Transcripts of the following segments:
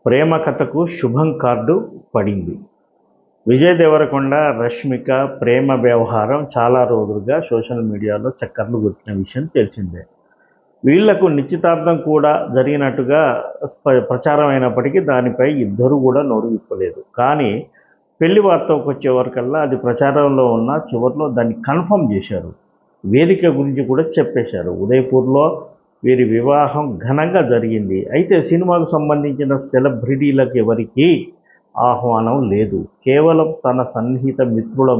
ప్రేమ కథకు శుభం కార్డు పడింది. విజయ్ దేవరకొండ, రష్మిక ప్రేమ వ్యవహారం చాలా రోజులుగా సోషల్ మీడియాలో చక్కర్లు కొట్టిన విషయం తెలిసిందే. వీళ్లకు నిశ్చితార్థం కూడా జరిగినట్టుగా ప్రచారం అయినప్పటికీ దానిపై ఇద్దరు కూడా నోరు విప్పలేదు. కానీ పెళ్లి వార్తకు వచ్చే వరకల్లా అది ప్రచారంలో ఉన్న చివరిలో దాన్ని కన్ఫర్మ్ చేశారు. వేదిక గురించి కూడా చెప్పేశారు. ఉదయపూర్లో వీరి వివాహం ఘనంగా జరిగింది. అయితే సినిమాకు సంబంధించిన సెలబ్రిటీలకు ఎవరికీ ఆహ్వానం లేదు. కేవలం తన సన్నిహిత మిత్రుల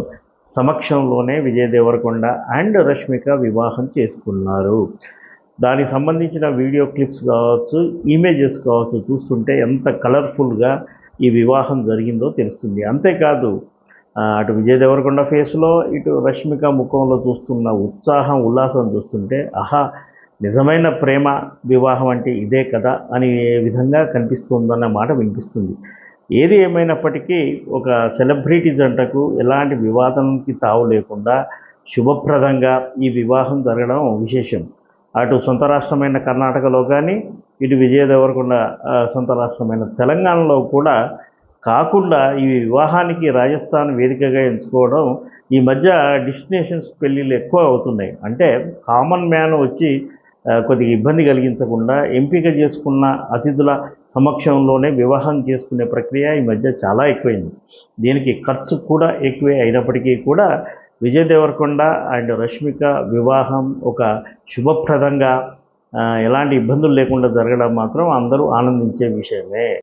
సమక్షంలోనే విజయ్ దేవరకొండ అండ్ రష్మిక వివాహం చేసుకున్నారు. దానికి సంబంధించిన వీడియో క్లిప్స్ కావచ్చు, ఇమేజెస్ కావచ్చు చూస్తుంటే ఎంత కలర్ఫుల్గా ఈ వివాహం జరిగిందో తెలుస్తుంది. అంతేకాదు అటు విజయ్ దేవరకొండ ఫేస్లో, ఇటు రష్మిక ముఖంలో చూస్తున్న ఉత్సాహం, ఉల్లాసం చూస్తుంటే నిజమైన ప్రేమ వివాహం అంటే ఇదే కదా అనే విధంగా కనిపిస్తుందన్న మాట వినిపిస్తుంది. ఏది ఏమైనప్పటికీ ఒక సెలబ్రిటీ జంటకు ఎలాంటి వివాదానికి తావు లేకుండా శుభప్రదంగా ఈ వివాహం జరగడం విశేషం. అటు సొంత రాష్ట్రమైన కర్ణాటకలో కానీ, ఇటు విజయ్ దేవరకొండ సొంత రాష్ట్రమైన తెలంగాణలో కూడా కాకుండా ఈ వివాహానికి రాజస్థాన్ వేదికగా ఎంచుకోవడం ఈ మధ్య డెస్టినేషన్స్ పెళ్ళిళ్ళు ఎక్కువ అవుతున్నాయి. అంటే కామన్ మ్యాన్ వచ్చి కొద్దిగా ఇబ్బంది కలిగించకుండా ఎంపిక చేసుకున్న అతిథుల సమక్షంలోనే వివాహం చేసుకునే ప్రక్రియ ఈ మధ్య చాలా ఎక్కువైంది. దీనికి ఖర్చు కూడా ఎక్కువే అయినప్పటికీ కూడా విజయ్ దేవరకొండ అండ్ రష్మిక వివాహం ఒక శుభప్రదంగా ఎలాంటి ఇబ్బందులు లేకుండా జరగడం మాత్రం అందరూ ఆనందించే విషయమే.